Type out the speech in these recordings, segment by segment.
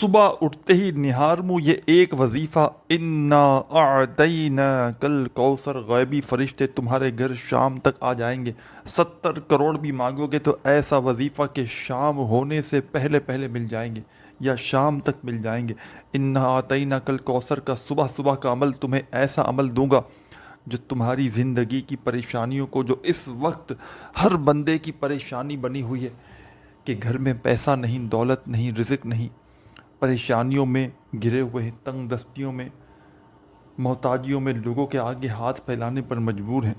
صبح اٹھتے ہی نہار منہ یہ ایک وظیفہ، انا اعطینا کل کوثر، غیبی فرشتے تمہارے گھر شام تک آ جائیں گے۔ 70 کروڑ بھی مانگو گے تو ایسا وظیفہ کہ شام ہونے سے پہلے پہلے مل جائیں گے یا شام تک مل جائیں گے۔ انا اعطینا کل کوثر کا صبح صبح کا عمل، تمہیں ایسا عمل دوں گا جو تمہاری زندگی کی پریشانیوں کو، جو اس وقت ہر بندے کی پریشانی بنی ہوئی ہے کہ گھر میں پیسہ نہیں، دولت نہیں، رزق نہیں، پریشانیوں میں گرے ہوئے ہیں، تنگ دستیوں میں، محتاجیوں میں لوگوں کے آگے ہاتھ پھیلانے پر مجبور ہیں۔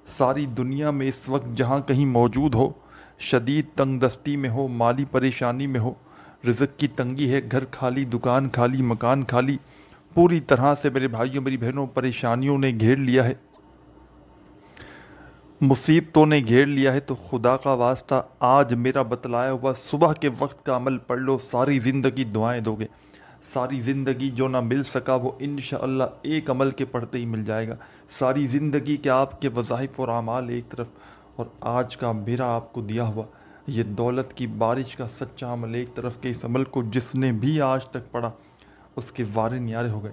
ساری دنیا میں اس وقت جہاں کہیں موجود ہو، شدید تنگ دستی میں ہو، مالی پریشانی میں ہو، رزق کی تنگی ہے، گھر خالی، دکان خالی، مکان خالی، پوری طرح سے میرے بھائیوں میری بہنوں پریشانیوں نے گھیر لیا ہے، مصیبتوں نے گھیر لیا ہے، تو خدا کا واسطہ آج میرا بتلایا ہوا صبح کے وقت کا عمل پڑھ لو، ساری زندگی دعائیں دو گے۔ ساری زندگی جو نہ مل سکا وہ انشاءاللہ ایک عمل کے پڑھتے ہی مل جائے گا۔ ساری زندگی کے آپ کے وظائف اور اعمال ایک طرف، اور آج کا میرا آپ کو دیا ہوا یہ دولت کی بارش کا سچا عمل ایک طرف کے، اس عمل کو جس نے بھی آج تک پڑھا اس کے وارے نیارے ہو گئے۔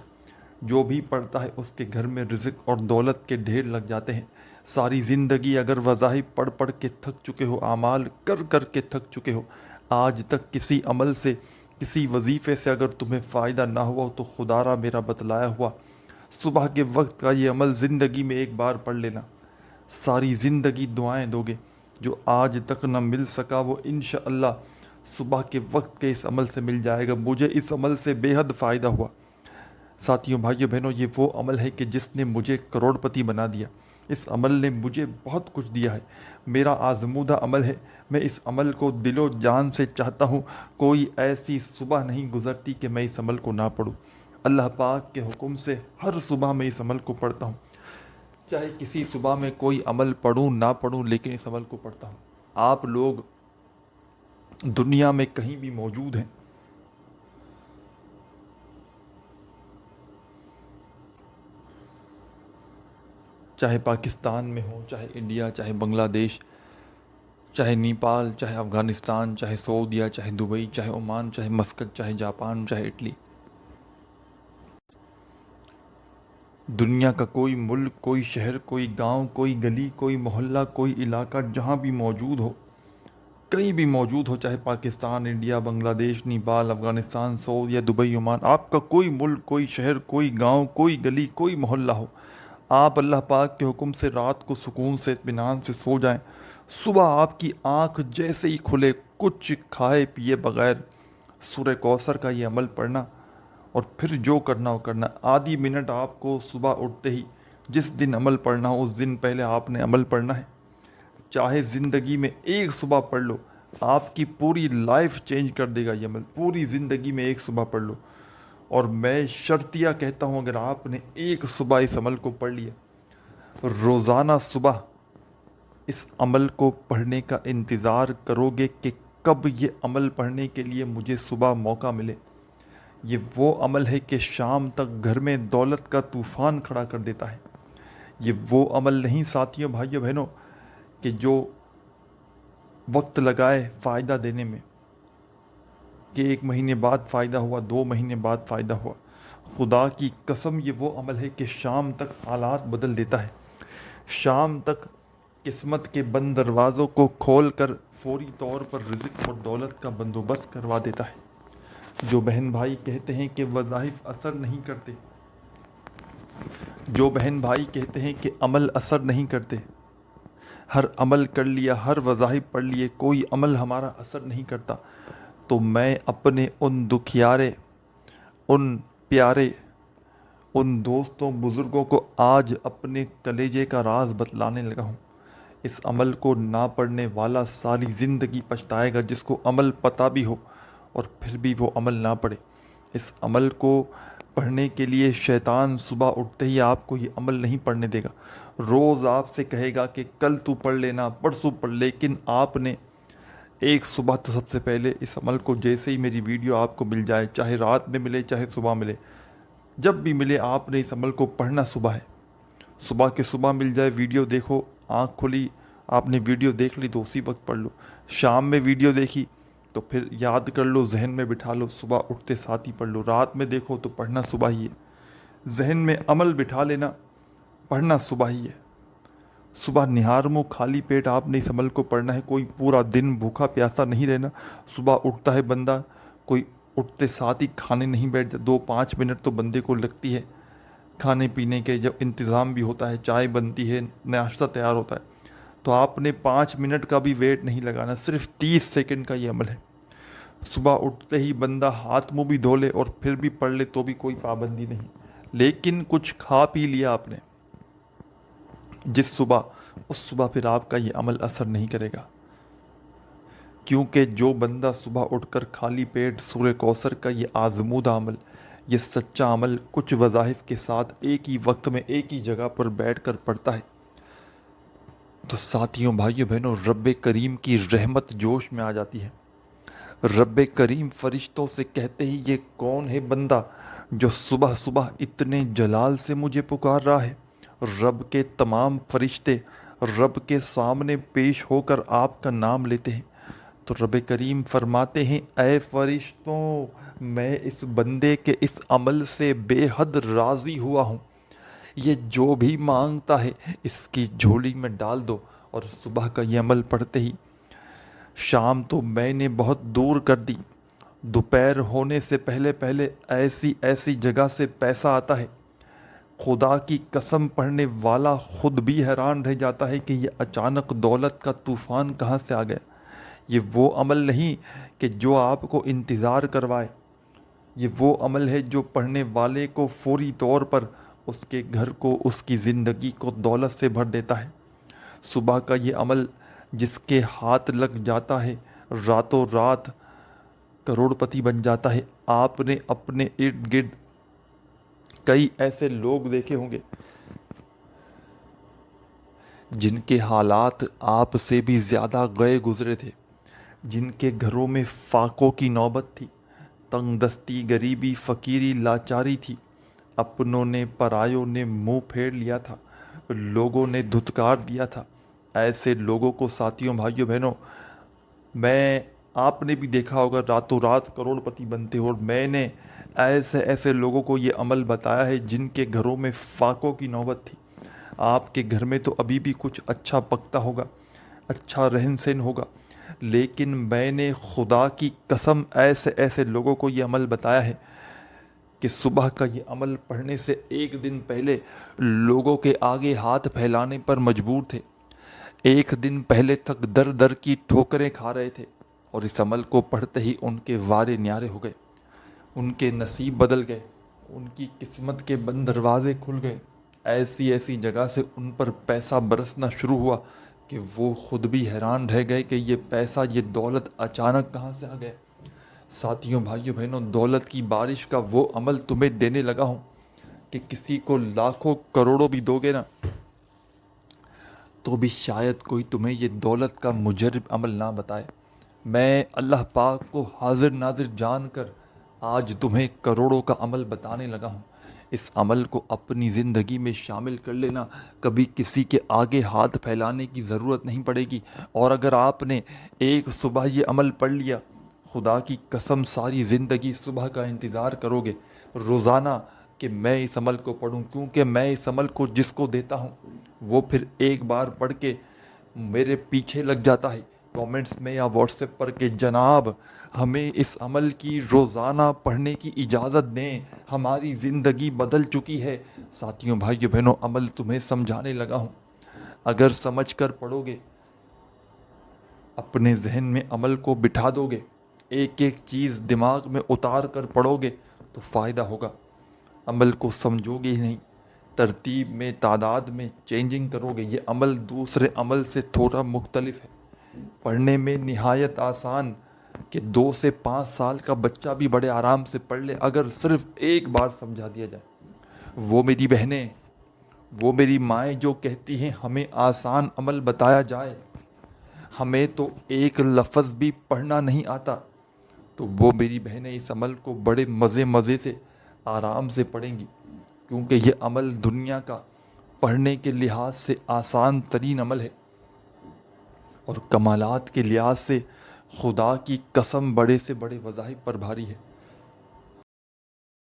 جو بھی پڑھتا ہے اس کے گھر میں رزق اور دولت کے ڈھیر لگ جاتے ہیں۔ ساری زندگی اگر وظائف پڑھ پڑھ کے تھک چکے ہو، اعمال کر کر کے تھک چکے ہو، آج تک کسی عمل سے، کسی وظیفے سے اگر تمہیں فائدہ نہ ہوا ہو، تو خدا را میرا بتلایا ہوا صبح کے وقت کا یہ عمل زندگی میں ایک بار پڑھ لینا، ساری زندگی دعائیں دو گے۔ جو آج تک نہ مل سکا وہ انشاءاللہ صبح کے وقت کے اس عمل سے مل جائے گا۔ مجھے اس عمل سے بے حد فائدہ ہوا ساتھیوں، بھائیوں، بہنوں، یہ وہ عمل ہے کہ جس نے مجھے کروڑ پتی بنا دیا۔ اس عمل نے مجھے بہت کچھ دیا ہے، میرا آزمودہ عمل ہے۔ میں اس عمل کو دل و جان سے چاہتا ہوں، کوئی ایسی صبح نہیں گزرتی کہ میں اس عمل کو نہ پڑھوں۔ اللہ پاک کے حکم سے ہر صبح میں اس عمل کو پڑھتا ہوں، چاہے کسی صبح میں کوئی عمل پڑھوں نہ پڑھوں، لیکن اس عمل کو پڑھتا ہوں۔ آپ لوگ دنیا میں کہیں بھی موجود ہیں، چاہے پاکستان میں ہو، چاہے انڈیا، چاہے بنگلہ دیش، چاہے نیپال، چاہے افغانستان، چاہے سعودیہ، چاہے دبئی، چاہے عمان، چاہے مسقط، چاہے جاپان، چاہے اٹلی، دنیا کا کوئی ملک، کوئی شہر، کوئی گاؤں، کوئی گلی، کوئی محلہ، کوئی علاقہ جہاں بھی موجود ہو، کہیں بھی موجود ہو، چاہے پاکستان، انڈیا، بنگلہ دیش، نیپال، افغانستان، سعودیہ، دبئی، عمان، آپ کا کوئی ملک، کوئی شہر، کوئی گاؤں، کوئی گلی، کوئی محلہ ہو، آپ اللہ پاک کے حکم سے رات کو سکون سے اطمینان سے سو جائیں، صبح آپ کی آنکھ جیسے ہی کھلے، کچھ کھائے پیے بغیر سورہ کوثر کا یہ عمل پڑھنا، اور پھر جو کرنا ہو کرنا۔ آدھی منٹ آپ کو صبح اٹھتے ہی جس دن عمل پڑھنا ہو اس دن پہلے آپ نے عمل پڑھنا ہے، چاہے زندگی میں ایک صبح پڑھ لو، آپ کی پوری لائف چینج کر دے گا یہ عمل۔ پوری زندگی میں ایک صبح پڑھ لو، اور میں شرطیہ کہتا ہوں اگر آپ نے ایک صبح اس عمل کو پڑھ لیا، روزانہ صبح اس عمل کو پڑھنے کا انتظار کرو گے کہ کب یہ عمل پڑھنے کے لیے مجھے صبح موقع ملے۔ یہ وہ عمل ہے کہ شام تک گھر میں دولت کا طوفان کھڑا کر دیتا ہے۔ یہ وہ عمل نہیں ساتھیوں، بھائیوں، بہنوں، کہ جو وقت لگائے فائدہ دینے میں، کہ 1 مہینے بعد فائدہ ہوا، 2 مہینے بعد فائدہ ہوا۔ خدا کی قسم یہ وہ عمل ہے کہ شام تک حالات بدل دیتا ہے، شام تک قسمت کے بند دروازوں کو کھول کر فوری طور پر رزق اور دولت کا بندوبست کروا دیتا ہے۔ جو بہن بھائی کہتے ہیں کہ وظائف اثر نہیں کرتے، جو بہن بھائی کہتے ہیں کہ عمل اثر نہیں کرتے، ہر عمل کر لیا، ہر وظائف پڑھ لیے، کوئی عمل ہمارا اثر نہیں کرتا، تو میں اپنے ان دکھیارے، ان پیارے، ان دوستوں، بزرگوں کو آج اپنے کلیجے کا راز بتلانے لگا ہوں۔ اس عمل کو نہ پڑھنے والا ساری زندگی پچھتائے گا، جس کو عمل پتہ بھی ہو اور پھر بھی وہ عمل نہ پڑھے۔ اس عمل کو پڑھنے کے لیے شیطان صبح اٹھتے ہی آپ کو یہ عمل نہیں پڑھنے دے گا، روز آپ سے کہے گا کہ کل تو پڑھ لینا، پرسوں پڑھ، لیکن آپ نے ایک صبح تو سب سے پہلے اس عمل کو، جیسے ہی میری ویڈیو آپ کو مل جائے، چاہے رات میں ملے چاہے صبح ملے، جب بھی ملے آپ نے اس عمل کو پڑھنا صبح ہے۔ صبح کے صبح مل جائے، ویڈیو دیکھو، آنکھ کھلی، آپ نے ویڈیو دیکھ لی تو اسی وقت پڑھ لو۔ شام میں ویڈیو دیکھی، تو پھر یاد کر لو، ذہن میں بٹھا لو، صبح اٹھتے ساتھ ہی پڑھ لو، رات میں دیکھو تو پڑھنا صبح ہی ہے، ذہن میں عمل بٹھا لینا، پڑھنا صبح ہی ہے۔ صبح نہار منہ خالی پیٹ آپ نے اس عمل کو پڑھنا ہے، کوئی پورا دن بھوکا پیاسا نہیں رہنا۔ صبح اٹھتا ہے بندہ، کوئی اٹھتے ساتھ ہی کھانے نہیں بیٹھ جاتا، 2-5 منٹ تو بندے کو لگتی ہے کھانے پینے کے، جب انتظام بھی ہوتا ہے، چائے بنتی ہے، ناشتہ تیار ہوتا ہے، تو آپ نے 5 منٹ کا بھی ویٹ نہیں لگانا، صرف 30 سیکنڈ کا یہ عمل ہے۔ صبح اٹھتے ہی بندہ ہاتھ منہ بھی دھو لے اور پھر بھی پڑھ لے تو بھی کوئی پابندی نہیں، لیکن کچھ کھا پی لیا آپ نے جس صبح، اس صبح پھر آپ کا یہ عمل اثر نہیں کرے گا، کیونکہ جو بندہ صبح اٹھ کر خالی پیٹ سورہ کوثر کا یہ آزمودہ عمل، یہ سچا عمل کچھ وظائف کے ساتھ ایک ہی وقت میں ایک ہی جگہ پر بیٹھ کر پڑھتا ہے، تو ساتھیوں بھائیوں بہنوں، رب کریم کی رحمت جوش میں آ جاتی ہے۔ رب کریم فرشتوں سے کہتے ہی یہ کون ہے بندہ جو صبح صبح اتنے جلال سے مجھے پکار رہا ہے؟ رب کے تمام فرشتے رب کے سامنے پیش ہو کر آپ کا نام لیتے ہیں، تو رب کریم فرماتے ہیں اے فرشتوں، میں اس بندے کے اس عمل سے بے حد راضی ہوا ہوں، یہ جو بھی مانگتا ہے اس کی جھولی میں ڈال دو۔ اور صبح کا یہ عمل پڑھتے ہی شام تو میں نے بہت دور کر دی، دوپہر ہونے سے پہلے پہلے ایسی ایسی جگہ سے پیسہ آتا ہے، خدا کی قسم پڑھنے والا خود بھی حیران رہ جاتا ہے کہ یہ اچانک دولت کا طوفان کہاں سے آ گیا۔ یہ وہ عمل نہیں کہ جو آپ کو انتظار کروائے، یہ وہ عمل ہے جو پڑھنے والے کو فوری طور پر اس کے گھر کو، اس کی زندگی کو دولت سے بھر دیتا ہے۔ صبح کا یہ عمل جس کے ہاتھ لگ جاتا ہے راتوں رات کروڑ پتی بن جاتا ہے۔ آپ نے اپنے ارد گرد کئی ایسے لوگ دیکھے ہوں گے جن کے حالات آپ سے بھی زیادہ گئے گزرے تھے، جن کے گھروں میں فاقوں کی نوبت تھی، تنگ دستی، غریبی، فقیری، لاچاری تھی، اپنوں نے پرایوں نے منہ پھیر لیا تھا، لوگوں نے دھتکار دیا تھا۔ ایسے لوگوں کو ساتھیوں بھائیوں بہنوں، آپ نے بھی دیکھا ہوگا راتوں رات کروڑ پتی بنتے ہو، اور میں نے ایسے لوگوں کو یہ عمل بتایا ہے جن کے گھروں میں فاقوں کی نوبت تھی۔ آپ کے گھر میں تو ابھی بھی کچھ اچھا پکتا ہوگا، اچھا رہن سہن ہوگا، لیکن میں نے خدا کی قسم ایسے لوگوں کو یہ عمل بتایا ہے کہ صبح کا یہ عمل پڑھنے سے ایک دن پہلے لوگوں کے آگے ہاتھ پھیلانے پر مجبور تھے، ایک دن پہلے تک در در کی ٹھوکریں کھا رہے تھے، اور اس عمل کو پڑھتے ہی ان کے وارے نیارے ہو گئے، ان کے نصیب بدل گئے، ان کی قسمت کے بند دروازے کھل گئے، ایسی جگہ سے ان پر پیسہ برسنا شروع ہوا کہ وہ خود بھی حیران رہ گئے کہ یہ پیسہ، یہ دولت اچانک کہاں سے آ گئے۔ ساتھیوں بھائیوں بہنوں، دولت کی بارش کا وہ عمل تمہیں دینے لگا ہوں کہ کسی کو لاکھوں کروڑوں بھی دو گے نا تو بھی شاید کوئی تمہیں یہ دولت کا مجرب عمل نہ بتائے۔ میں اللہ پاک کو حاضر ناظر جان کر آج تمہیں کروڑوں کا عمل بتانے لگا ہوں، اس عمل کو اپنی زندگی میں شامل کر لینا، کبھی کسی کے آگے ہاتھ پھیلانے کی ضرورت نہیں پڑے گی۔ اور اگر آپ نے ایک صبح یہ عمل پڑھ لیا، خدا کی قسم ساری زندگی صبح کا انتظار کرو گے روزانہ کہ میں اس عمل کو پڑھوں، کیونکہ میں اس عمل کو جس کو دیتا ہوں وہ پھر ایک بار پڑھ کے میرے پیچھے لگ جاتا ہے کامنٹس میں یا واٹس ایپ پر کہ جناب ہمیں اس عمل کی روزانہ پڑھنے کی اجازت دیں، ہماری زندگی بدل چکی ہے۔ ساتھیوں بھائیوں بہنوں، عمل تمہیں سمجھانے لگا ہوں، اگر سمجھ کر پڑھو گے، اپنے ذہن میں عمل کو بٹھا دو گے، ایک ایک چیز دماغ میں اتار کر پڑھو گے تو فائدہ ہوگا۔ عمل کو سمجھو گے ہی نہیں، ترتیب میں، تعداد میں چینجنگ کرو گے۔ یہ عمل دوسرے عمل سے تھوڑا مختلف ہے، پڑھنے میں نہایت آسان کہ 2 سے 5 سال کا بچہ بھی بڑے آرام سے پڑھ لے اگر صرف ایک بار سمجھا دیا جائے۔ وہ میری بہنیں، وہ میری مائیں جو کہتی ہیں ہمیں آسان عمل بتایا جائے، ہمیں تو ایک لفظ بھی پڑھنا نہیں آتا، تو وہ میری بہنیں اس عمل کو بڑے مزے سے آرام سے پڑھیں گی، کیونکہ یہ عمل دنیا کا پڑھنے کے لحاظ سے آسان ترین عمل ہے، اور کمالات کے لحاظ سے خدا کی قسم بڑے سے بڑے وظائف پر بھاری ہے،